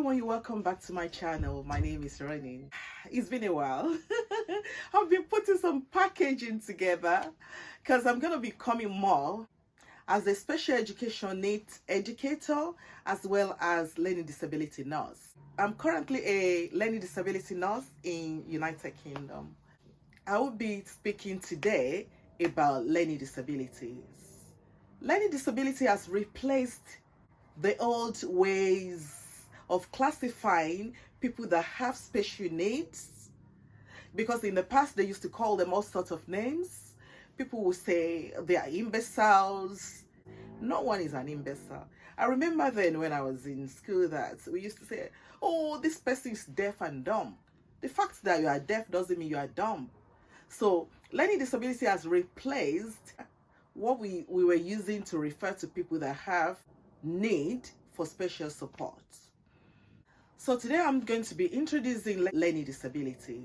everyone, welcome back to my channel. My name is Ronnie. It's been a while. I've been putting some packaging together because I'm going to be coming more as a special education needs educator as well as learning disability nurse. I'm currently a learning disability nurse in United Kingdom. I will be speaking today about learning disabilities. Learning disability has replaced the old ways of classifying people that have special needs, because in the past they used to call them all sorts of names. People would say they are imbeciles. No one is an imbecile. I remember then when I was in school that we used to say, oh, this person is deaf and dumb. The fact that you are deaf doesn't mean you are dumb. So learning disability has replaced what we were using to refer to people that have need for special support. So today I'm going to be introducing learning disabilities.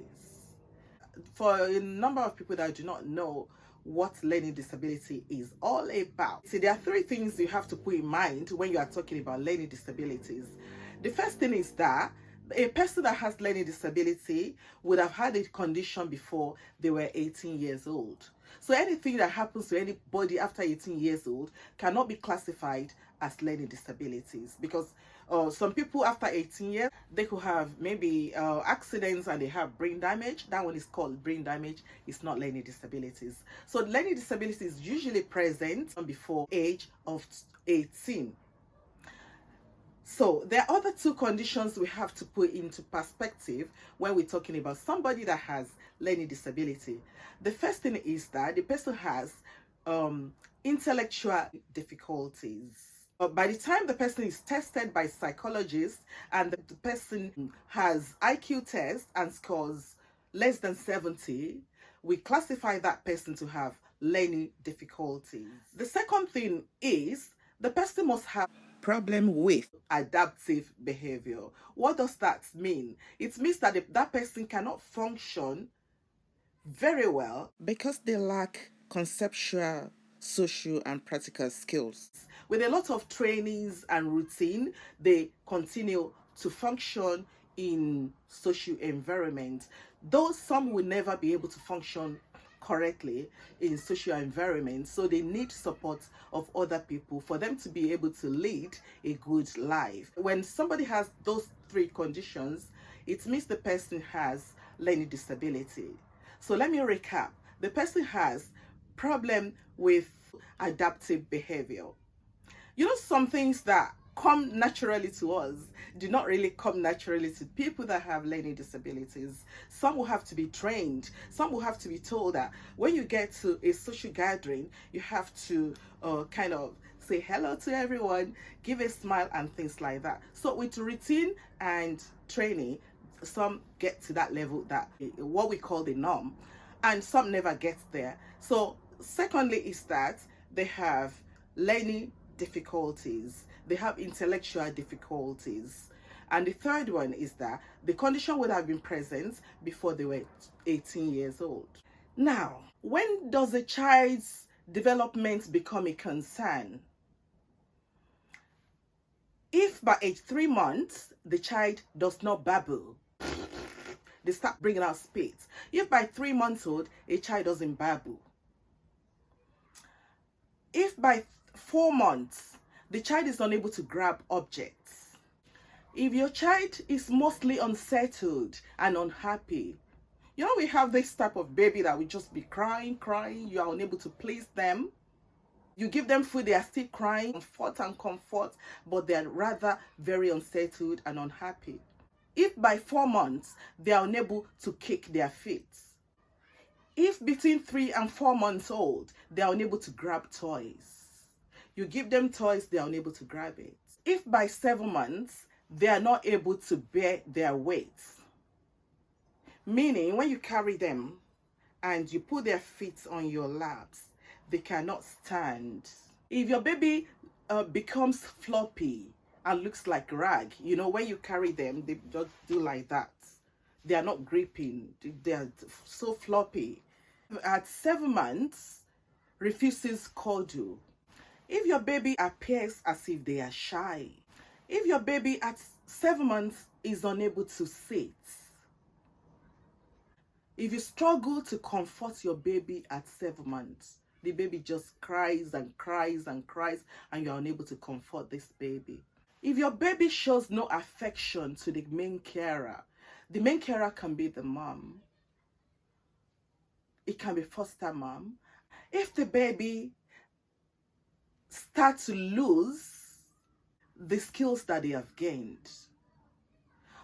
For a number of people that do not know what learning disability is all about. See, there are three things you have to put in mind when you are talking about learning disabilities. The first thing is that a person that has learning disability would have had a condition before they were 18 years old. So anything that happens to anybody after 18 years old cannot be classified as learning disabilities, because some people after 18 years, they could have maybe accidents and they have brain damage. That one is called brain damage. It's not learning disabilities. So learning disability is usually present before age of 18. So there are other two conditions we have to put into perspective when we're talking about somebody that has learning disability. The first thing is that the person has intellectual difficulties. By the time the person is tested by psychologists and the person has IQ test and scores less than 70, we classify that person to have learning difficulties. The second thing is the person must have problem with adaptive behavior. What does that mean? It means that that person cannot function very well because they lack conceptual, social and practical skills. With a lot of trainings and routine, they continue to function in social environment. Though some will never be able to function correctly in social environment, so they need support of other people for them to be able to lead a good life. When somebody has those three conditions, it means the person has learning disability. So let me recap. The person has problem with adaptive behavior. You know, some things that come naturally to us do not really come naturally to people that have learning disabilities. Some will have to be trained. Some will have to be told that when you get to a social gathering, you have to kind of say hello to everyone, give a smile and things like that. So with routine and training, some get to that level, that what we call the norm, and some never get there. So secondly is that they have learning difficulties, they have intellectual difficulties, and the third one is that the condition would have been present before they were 18 years old. Now, when does a child's development become a concern? If by age 3 months the child does not babble, they start bringing out spit. If by 3 months old a child doesn't babble, if by 4 months the child is unable to grab objects, if your child is mostly unsettled and unhappy, you know, we have this type of baby that will just be crying, you are unable to please them. You give them food, they are still crying, comfort, but they are rather very unsettled and unhappy. If by 4 months they are unable to kick their feet, if between 3 and 4 months old they are unable to grab toys, you give them toys, they are unable to grab it. If by 7 months they are not able to bear their weight, meaning when you carry them and you put their feet on your laps, they cannot stand. If your baby becomes floppy and looks like rag, you know, when you carry them, they just do like that. They are not gripping, they are so floppy. At 7 months, refuses cuddle. If your baby appears as if they are shy, if your baby at 7 months is unable to sit. If you struggle to comfort your baby at 7 months, the baby just cries and cries and cries, and you're unable to comfort this baby. If your baby shows no affection to the main carer can be the mom. It can be foster mom. If the baby starts to lose the skills that they have gained,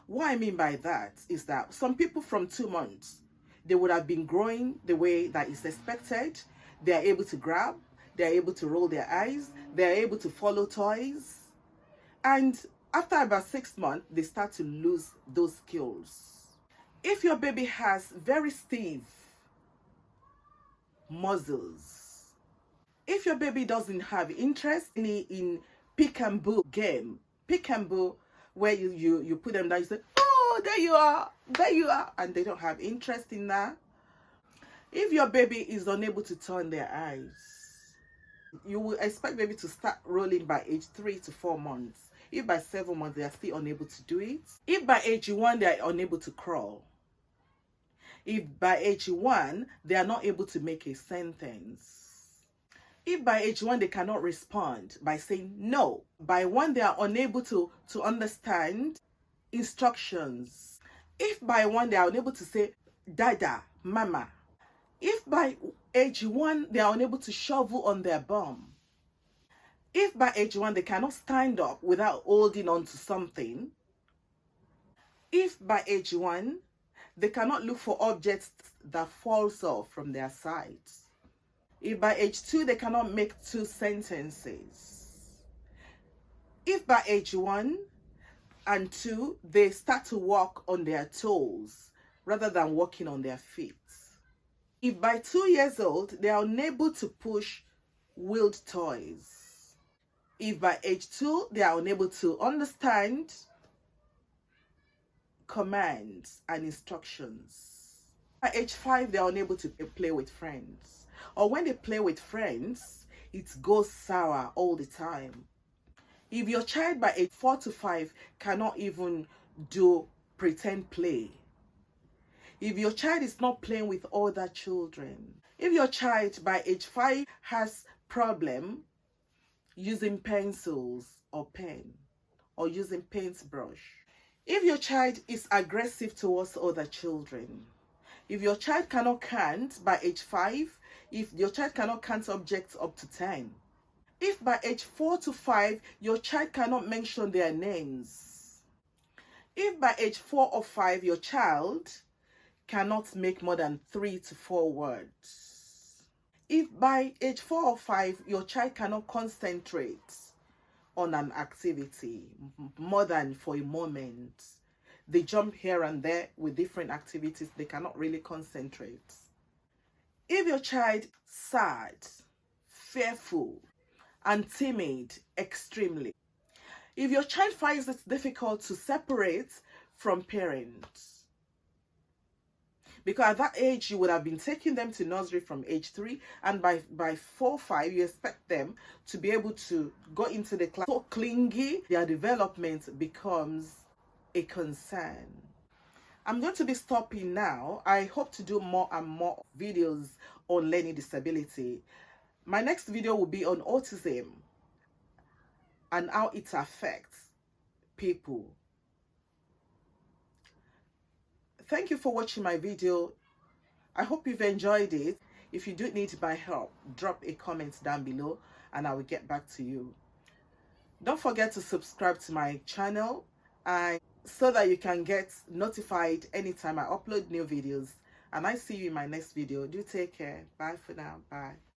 what I mean by that is that some people from 2 months, they would have been growing the way that is expected. They are able to grab, they are able to roll their eyes, they are able to follow toys. And after about 6 months, they start to lose those skills. If your baby has very stiff muscles, if your baby doesn't have interest in pick and boo game, pick and boo, where you put them down, you say, oh, there you are, and they don't have interest in that. If your baby is unable to turn their eyes, you will expect baby to start rolling by age 3 to 4 months. If by 7 months they are still unable to do it, if by age 1 they are unable to crawl, if by age 1 they are not able to make a sentence, if by age 1 they cannot respond by saying no, by 1 they are unable to understand instructions, if by 1 they are unable to say dada, mama, if by age 1 they are unable to shovel on their bum, if by age 1 they cannot stand up without holding on to something, if by age 1 they cannot look for objects that falls off from their sides, if by age 2 they cannot make 2 sentences, if by age 1 and 2 they start to walk on their toes rather than walking on their feet, if by 2 years old they are unable to push wheeled toys, if by age 2 they are unable to understand commands and instructions, by age 5 they are unable to play with friends, or when they play with friends it goes sour all the time. If your child by age 4 to 5 cannot even do pretend play, if your child is not playing with other children, if your child by age 5 has problem using pencils or pen, or using paintbrush, if your child is aggressive towards other children, if your child cannot count by age 5, if your child cannot count objects up to 10, if by age 4 to 5 your child cannot mention their names, if by age 4 or 5 your child cannot make more than 3 to 4 words, if by age 4 or 5 your child cannot concentrate on an activity more than for a moment, they jump here and there with different activities, they cannot really concentrate. If your child sad, fearful, and timid extremely, if your child finds it difficult to separate from parents, because at that age you would have been taking them to nursery from age 3, and by 4 5 you expect them to be able to go into the class, so clingy, their development becomes a concern. I'm going to be stopping now. I hope to do more and more videos on learning disability. My next video will be on autism and how it affects people. Thank you for watching my video. I hope you've enjoyed it. If you do need my help, drop a comment down below and I will get back to you. Don't forget to subscribe to my channel, and so that you can get notified anytime I upload new videos. And I see you in my next video. Do take care. Bye for now. Bye.